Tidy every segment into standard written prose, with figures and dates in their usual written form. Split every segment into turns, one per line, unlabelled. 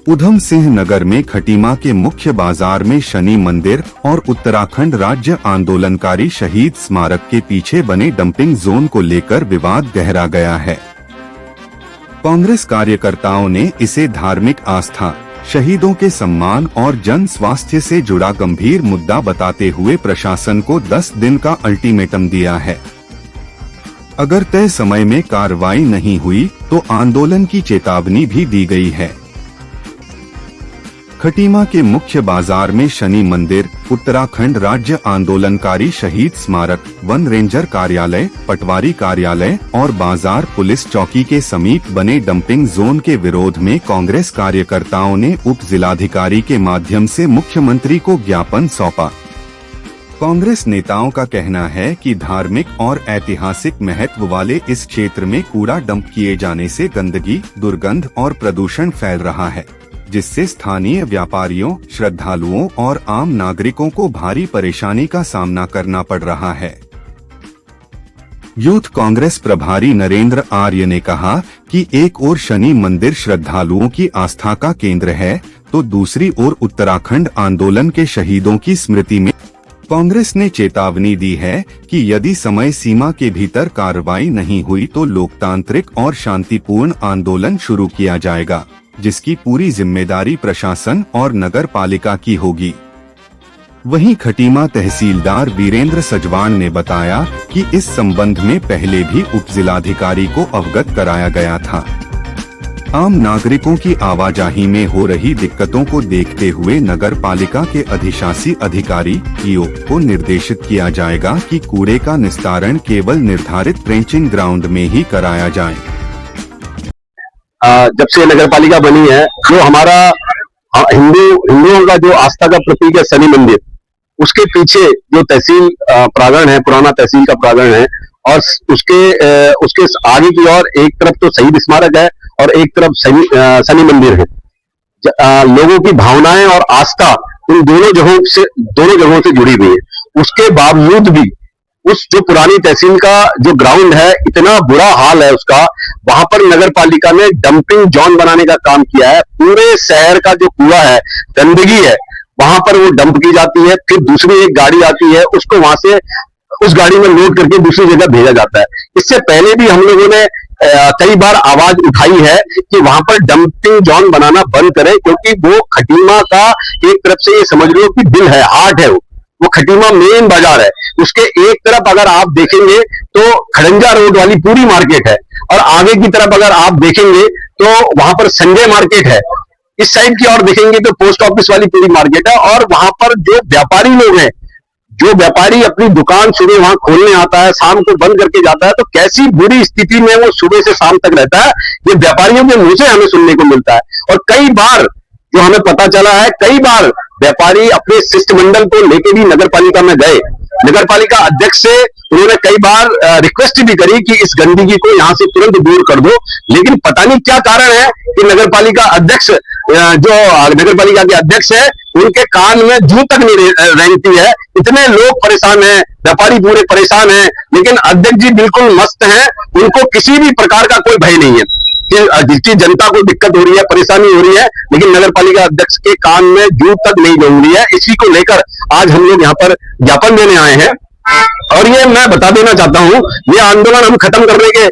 उधम सिंह नगर में खटीमा के मुख्य बाजार में शनि मंदिर और उत्तराखंड राज्य आंदोलनकारी शहीद स्मारक के पीछे बने डंपिंग जोन को लेकर विवाद गहरा गया है। कांग्रेस कार्यकर्ताओं ने इसे धार्मिक आस्था, शहीदों के सम्मान और जन स्वास्थ्य से जुड़ा गंभीर मुद्दा बताते हुए प्रशासन को 10 दिन का अल्टीमेटम दिया है। अगर तय समय में कार्रवाई नहीं हुई तो आंदोलन की चेतावनी भी दी गई है। खटीमा के मुख्य बाजार में शनि मंदिर, उत्तराखंड राज्य आंदोलनकारी शहीद स्मारक, वन रेंजर कार्यालय, पटवारी कार्यालय और बाजार पुलिस चौकी के समीप बने डंपिंग जोन के विरोध में कांग्रेस कार्यकर्ताओं ने उप जिलाधिकारी के माध्यम से मुख्यमंत्री को ज्ञापन सौंपा। कांग्रेस नेताओं का कहना है कि धार्मिक और ऐतिहासिक महत्व वाले इस क्षेत्र में कूड़ा डंप किए जाने से गंदगी, दुर्गंध और प्रदूषण फैल रहा है, जिससे स्थानीय व्यापारियों, श्रद्धालुओं और आम नागरिकों को भारी परेशानी का सामना करना पड़ रहा है। यूथ कांग्रेस प्रभारी नरेंद्र आर्य ने कहा कि एक ओर शनि मंदिर श्रद्धालुओं की आस्था का केंद्र है, तो दूसरी ओर उत्तराखंड आंदोलन के शहीदों की स्मृति में कांग्रेस ने चेतावनी दी है कि यदि समय सीमा के भीतर कार्रवाई नहीं हुई तो लोकतांत्रिक और शांतिपूर्ण आंदोलन शुरू किया जाएगा, जिसकी पूरी जिम्मेदारी प्रशासन और नगर पालिका की होगी। वहीं खटीमा तहसीलदार वीरेंद्र सजवान ने बताया कि इस संबंध में पहले भी उप जिलाधिकारी को अवगत कराया गया था। आम नागरिकों की आवाजाही में हो रही दिक्कतों को देखते हुए नगर पालिका के अधिशासी अधिकारी ईओ को निर्देशित किया जाएगा कि कूड़े का निस्तारण केवल निर्धारित ट्रेंचिंग ग्राउंड में ही कराया जाए।
जब से नगर पालिका बनी है, जो हमारा हिंदुओं का जो आस्था का प्रतीक है शनि मंदिर, उसके पीछे जो तहसील प्रांगण है, पुराना तहसील का प्रांगण है, और उसके आगे की ओर एक तरफ तो शहीद स्मारक है और एक तरफ शनि मंदिर है। लोगों की भावनाएं और आस्था इन दोनों जगहों से जुड़ी हुई है। उसके बावजूद भी उस जो पुरानी तहसील का जो ग्राउंड है, इतना बुरा हाल है उसका, वहां पर नगर पालिका ने डंपिंग जोन बनाने का काम किया है। पूरे शहर का जो कूड़ा है, गंदगी है, वहां पर वो डंप की जाती है, फिर दूसरी एक गाड़ी आती है, उसको वहां से उस गाड़ी में लोड करके दूसरी जगह भेजा जाता है। इससे पहले भी हम लोगों ने कई बार आवाज उठाई है कि वहां पर डंपिंग जोन बनाना बंद करें, क्योंकि वो खटीमा का एक तरफ से ये समझ लो कि दिल है, हार्ट है, वो खटीमा मेन बाजार है। उसके एक तरफ अगर आप देखेंगे तो खड़ंजा रोड वाली पूरी मार्केट है, और आगे की तरफ अगर आप देखेंगे तो वहां पर संजय मार्केट है। इस साइड की ओर देखेंगे तो पोस्ट ऑफिस वाली पूरी मार्केट है, और वहां पर जो व्यापारी लोग हैं, जो व्यापारी अपनी दुकान सुबह वहां खोलने आता है, शाम को बंद करके जाता है, तो कैसी बुरी स्थिति में वो सुबह से शाम तक रहता है, ये व्यापारियों के मुंह से हमें सुनने को मिलता है। और कई बार जो हमें पता चला है, कई बार व्यापारी अपने शिष्टमंडल को लेके भी नगर पालिका में गए, नगर पालिका अध्यक्ष से उन्होंने कई बार रिक्वेस्ट भी करी कि इस गंदगी को यहां से तुरंत दूर कर दो, लेकिन पता नहीं क्या कारण है कि नगर पालिका अध्यक्ष, जो नगर पालिका के अध्यक्ष है, उनके कान में जूं तक नहीं रेंगती है। इतने लोग परेशान हैं, व्यापारी पूरे परेशान हैं, लेकिन अध्यक्ष जी बिल्कुल मस्त हैं, उनको किसी भी प्रकार का कोई भय नहीं है कि जिसकी जनता को दिक्कत हो रही है, परेशानी हो रही है, लेकिन नगर पालिका अध्यक्ष के कान में जूं तक नहीं रेंग रही है। इसी को लेकर आज हम लोग यहाँ पर ज्ञापन देने आए हैं। और ये मैं बता देना चाहता हूं, ये आंदोलन हम खत्म करने के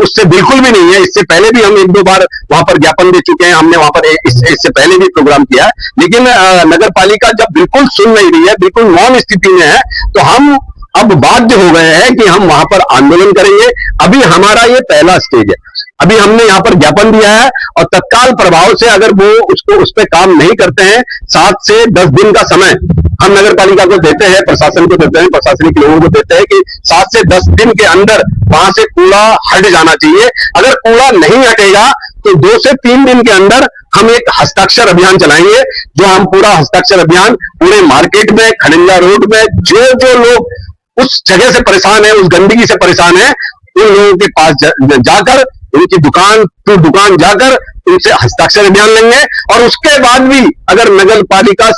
उससे बिल्कुल भी नहीं है। इससे पहले भी हम 1-2 बार वहां पर ज्ञापन दे चुके हैं, हमने वहां पर इससे पहले भी प्रोग्राम किया है, लेकिन नगर पालिका जब बिल्कुल सुन नहीं रही है, बिल्कुल मौन स्थिति में है, तो हम अब बाध्य हो गए हैं कि हम वहां पर आंदोलन करेंगे। अभी हमारा ये पहला स्टेज है, अभी हमने यहाँ पर ज्ञापन दिया है, और तत्काल प्रभाव से अगर वो उस पर काम नहीं करते हैं, 7 से 10 दिन का समय हम नगर पालिका को देते हैं, प्रशासन को देते हैं, प्रशासनिक लोगों को देते हैं कि 7 से 10 दिन के अंदर वहां से कूड़ा हट जाना चाहिए। अगर कूड़ा नहीं हटेगा तो 2 से 3 दिन के अंदर हम एक हस्ताक्षर अभियान चलाएंगे, जो हम पूरा हस्ताक्षर अभियान पूरे मार्केट में, खड़ंजा रोड में जो लोग उस जगह से परेशान है, उस गंदगी से परेशान है, उन लोगों के पास जाकर, उनकी दुकान टू दुकान जाकर उनसे हस्ताक्षर अभियान लेंगे। और उसके बाद भी अगर नगर पालिका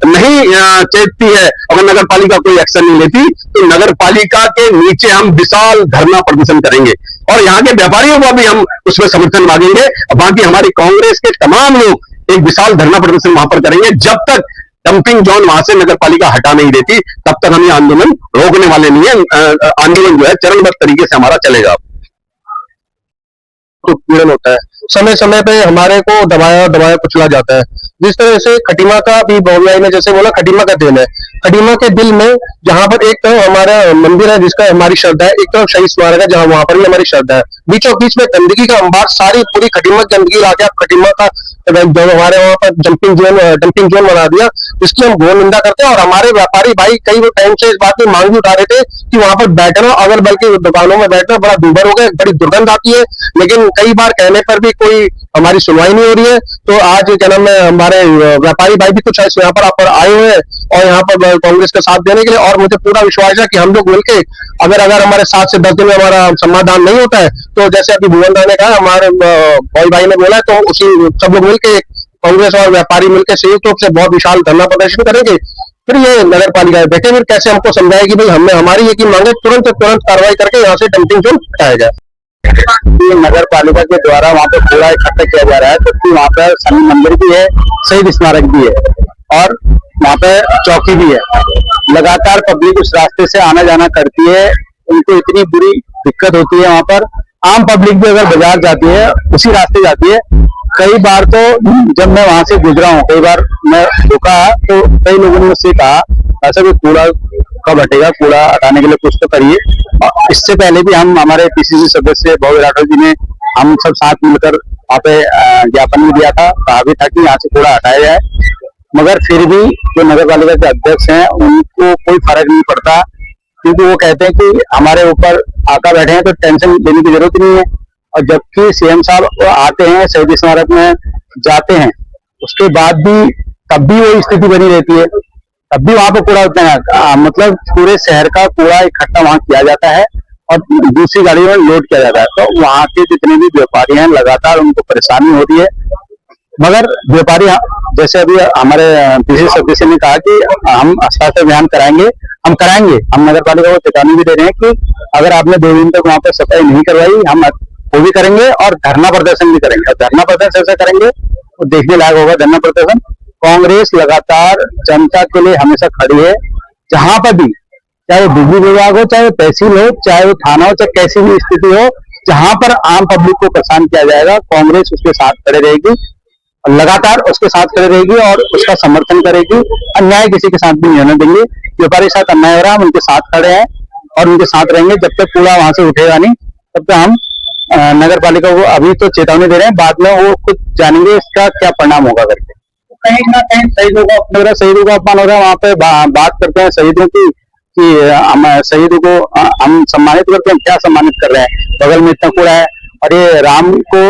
नहीं चेतती है, अगर नगर पालिका कोई एक्शन नहीं लेती, तो नगर पालिका के नीचे हम विशाल धरना प्रदर्शन करेंगे, और यहाँ के व्यापारियों का भी हम उसमें समर्थन मांगेंगे। बाकी हमारी कांग्रेस के तमाम लोग एक विशाल धरना प्रदर्शन वहां पर करेंगे। जब तक डंपिंग जोन वहां से नगर पालिका हटा नहीं देती, तब तक हम ये आंदोलन रोकने वाले नहीं है। आंदोलन जो है चरणबद्ध तरीके से हमारा चलेगा। तो पीड़न होता है, समय समय पे हमारे को दबाया दबाया कुचला जाता है। जिस तरह से खटीमा का भी बोलना ने जैसे बोला, खटीमा का दिल है। खटीमा के दिल में जहां पर एक तरफ हमारा मंदिर है जिसका हमारी श्रद्धा है, एक तरफ शहीद स्मारक है जहां वहां पर भी हमारी श्रद्धा है। बीचों बीच में गंदगी का अंबार, सारी पूरी खटीमा की गंदगी लाके आप खटीमा का जो हमारे वहां पर डंपिंग जोन बना दिया, इसकी हम घोर निंदा करते हैं। और हमारे व्यापारी भाई कई टाइम से इस बात की मांग भी उठा रहे थे कि वहां पर बैठना, अगर बल्कि दुकानों में बैठना बड़ा दूभर हो गया, बड़ी दुर्गंध आती है। लेकिन कई बार कहने पर भी कोई हमारी सुनवाई नहीं हो रही है। तो आज क्या नाम है, हमारे व्यापारी भाई भी कुछ यहाँ पर आए हुए हैं और यहाँ पर कांग्रेस का साथ देने के लिए। और मुझे पूरा विश्वास है कि हम लोग मिलके अगर हमारे 7 से 10 दिन में हमारा समाधान नहीं होता है, तो जैसे अभी भुवन राय ने कहा, हमारे भाई ने बोला है, तो उसी सब लोग मिलके कांग्रेस और व्यापारी मिलकर संयुक्त रूप से बहुत विशाल धरना प्रदर्शन करेंगे। फिर ये नगर पालिका देखें फिर कैसे हमको समझाएगी भाई हमने हमारी ये की मांगे, तुरंत कार्रवाई करके यहाँ से डंपिंग जोन हटाया जाए। नगर पालिका के द्वारा वहाँ पे कूड़ा इकट्ठा किया जा रहा है, क्योंकि वहाँ पर शनि मंदिर भी है, शहीद स्मारक भी है और वहाँ पे चौकी भी है। लगातार पब्लिक उस रास्ते से आना जाना करती है, उनको इतनी बुरी दिक्कत होती है। वहाँ पर आम पब्लिक भी अगर बाजार जाती है उसी रास्ते जाती है। कई बार तो जब मैं वहां से गुजरा हूँ, कई बार मैं रुका तो कई लोगों ने मुझसे कहा ऐसा भी कूड़ा कब हटेगा, कूड़ा हटाने के लिए कुछ तो करिए। इससे पहले भी हम हमारे पीसीसी सदस्य भव्य राठौर जी ने हम सब साथ मिलकर वहाँ पे ज्ञापन भी दिया था, कहा भी था कि यहाँ से कूड़ा हटाया जाए। मगर फिर भी जो नगर पालिका के अध्यक्ष हैं उनको कोई फर्क नहीं पड़ता, क्योंकि वो कहते हैं कि हमारे ऊपर आका बैठे हैं तो टेंशन लेने की जरूरत नहीं है। और जबकि सीएम साहब आते हैं, शहीद स्मारक में जाते हैं, उसके बाद भी तब भी वो स्थिति बनी रहती है, तब भी वहां पर कूड़ा होता है। मतलब पूरे शहर का कूड़ा इकट्ठा वहां किया जाता है और दूसरी गाड़ियों में लोड किया जाता है। तो वहां के जितने भी व्यापारी हैं लगातार उनको परेशानी हो रही है। मगर व्यापारी जैसे अभी हमारे पीसीसी सदस्य ने कहा कि हम आश्वासन अभियान कराएंगे, हम कराएंगे। हम नगर पालिका को चेतावनी भी दे रहे हैं कि अगर आपने 2 दिन तक वहां पर सफाई नहीं करवाई, हम वो भी करेंगे और धरना प्रदर्शन भी करेंगे। धरना प्रदर्शन ऐसा करेंगे तो देखने लायक होगा धरना प्रदर्शन। कांग्रेस लगातार जनता के लिए हमेशा खड़ी है, जहां पर भी, चाहे वो बिजली विभाग हो, चाहे वो तहसील हो, चाहे वो थाना हो, चाहे कैसी भी स्थिति हो, जहां पर आम पब्लिक को परेशान किया जाएगा, कांग्रेस उसके साथ खड़े रहेगी, लगातार उसके साथ खड़े रहेगी और उसका समर्थन करेगी। अन्याय किसी के साथ भी नहीं होने देंगे। व्यापारी के साथ अन्याय हो रहा है, हम उनके साथ खड़े हैं और उनके साथ रहेंगे। जब तक कूड़ा वहां से उठेगा नहीं, तब तक हम नगर पालिका को अभी तो चेतावनी दे रहे हैं, बाद में वो खुद जानेंगे इसका क्या परिणाम होगा करके। कहीं ना कहीं शहीदों का अपमान हो रहा है। वहाँ पे बात करते हैं शहीदों की कि हम शहीदों को हम सम्मानित करते हैं, क्या सम्मानित कर रहे हैं? बगल में इतना कूड़ा है। और ये राम को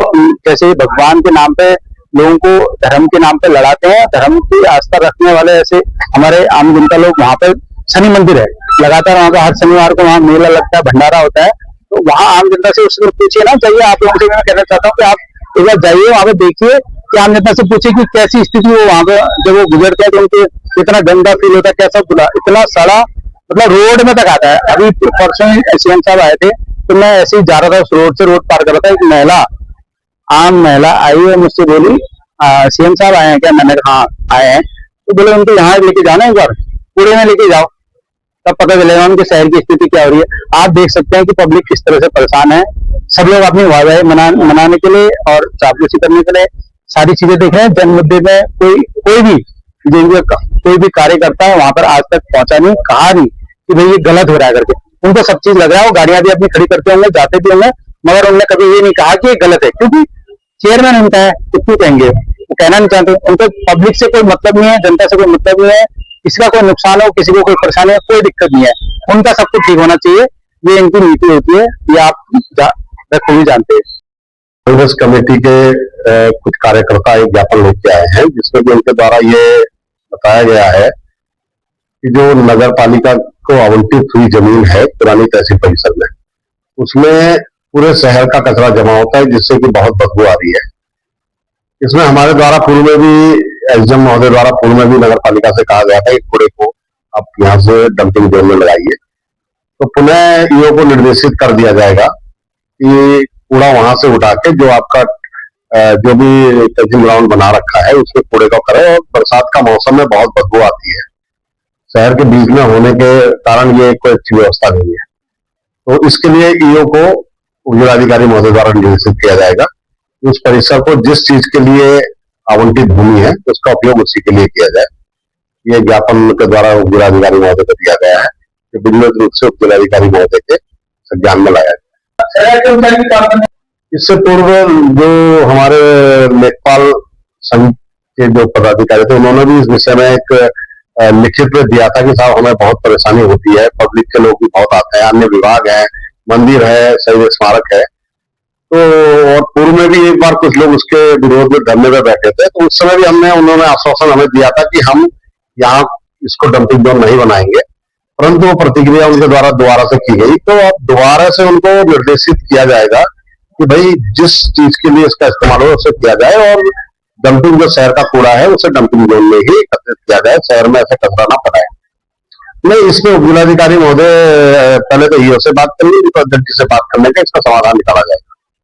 जैसे भगवान के नाम पे लोगों को धर्म के नाम पे लड़ाते हैं, धर्म की आस्था रखने वाले ऐसे हमारे आम जनता लोग, वहाँ पे शनि मंदिर है, लगातार वहाँ पे हर शनिवार को वहाँ मेला लगता है, भंडारा होता है। तो वहाँ आम जनता से उसको पूछिए ना, चाहिए आप लोगों से मैं कहना चाहता हूँ कि आप एक बार जाइए वहाँ पे, देखिए कि आम जनता से पूछिए कि कैसी स्थिति हो वहाँ पे। जब वो गुजरते हैं तो उनके कितना गंदा फील होता है, कैसा खुला, इतना सड़ा, मतलब रोड में तक आता है। अभी परसों सीएम साहब आए थे तो मैं ऐसे ही जा रहा था, उस रोड से रोड पार कर रहा था, एक महिला, आम महिला आई है, मुझसे बोली सीएम साहब आए हैं क्या? मैंने कहा हाँ आए हैं। तो बोले उनको यहाँ लेके जाना है, एक बार कूड़े में लेके जाओ, तब पता चलेगा उनके शहर की स्थिति क्या हो रही है। आप देख सकते हैं कि पब्लिक किस तरह से परेशान है। सब लोग अपनी वाहवाही मनाने के लिए और चापलूसी करने के लिए सारी चीजें देख रहे हैं। जन मुद्दे में कोई भी कार्य करता है वहां पर आज तक पहुंचा नहीं, कहा नहीं कि भाई ये गलत हो रहा है करके। उनको सब चीज लग रहा है, वो गाड़ियां भी अपनी खड़ी करते होंगे, जाते भी होंगे, मगर उन्होंने कभी ये नहीं कहा कि ये गलत है, क्योंकि चेयरमैन उनका है, तो क्यों कहेंगे? वो कहना नहीं चाहते। उनको पब्लिक से कोई मतलब नहीं है, जनता से कोई मतलब नहीं है, किसी का कोई नुकसान हो, किसी को कोई परेशानी हो, कोई दिक्कत नहीं है। उनका सब कुछ ठीक होना चाहिए, ये इनकी नीति होती है, ये आप खूब जानते हैं। कांग्रेस कमेटी के कुछ कार्यकर्ता एक ज्ञापन लेके आए हैं, जिसमें कि उनके द्वारा ये बताया गया है कि जो नगर पालिका को आवंटित हुई जमीन है पुरानी तहसील परिसर में, उसमें पूरे शहर का कचरा जमा होता है, जिससे कि बहुत बदबू आ रही है। इसमें हमारे द्वारा पूर्व में भी, एसडीएम महोदय द्वारा पूर्व में भी नगर पालिका से कहा गया था कि कूड़े को आप यहाँ से डंपिंग जोन में लगाइए। तो पुनः ईओ को निर्देशित कर दिया जाएगा कि कूड़ा वहां से उठा के जो आपका जो भी टेस्टिंग ग्राउंड बना रखा है उसमें कूड़े को करे। और बरसात का मौसम में बहुत बदबू आती है, शहर के बीच में होने के कारण ये कोई अच्छी व्यवस्था नहीं है। तो इसके लिए ईओ को जिलाधिकारी महोदय द्वारा निर्देशित किया जाएगा। उस परिसर को जिस चीज के लिए आवंटित भूमि है उसका उपयोग उसी के लिए किया जाए। ये ज्ञापन के द्वारा जिलाधिकारी महोदय को दिया गया है कि विधिवत रूप से उप जिलाधिकारी महोदय के संज्ञान में लाया जाए। इससे पूर्व जो हमारे लेखपाल संघ के जो पदाधिकारी थे उन्होंने भी इस विषय में एक लिखित में दिया था कि साहब हमें बहुत परेशानी होती है, पब्लिक के लोग भी बहुत आते हैं, अन्य विभाग है, मंदिर है, शहीद स्मारक है। तो और पूर्व में भी एक बार कुछ लोग उसके विरोध में धरने पे बैठे थे, तो उस समय भी उन्होंने आश्वासन हमें दिया था कि हम यहाँ इसको डंपिंग जोन नहीं बनाएंगे, परंतु वो प्रतिक्रिया उनके द्वारा दोबारा से की गई। तो अब दोबारा से उनको निर्देशित किया जाएगा कि भाई जिस चीज के लिए इसका इस्तेमाल हो उसे किया जाए और डंपिंग जो शहर का कूड़ा है उसे डंपिंग जोन में ही एकत्रित किया जाए, शहर में ऐसे कचरा ना फैलाए। नहीं, इसमें उपजिलाधिकारी महोदय पहले तो ईओ से बात करेंगे, तो अध्यक्ष से बात करने का इसका समाधान निकाला जाएगा।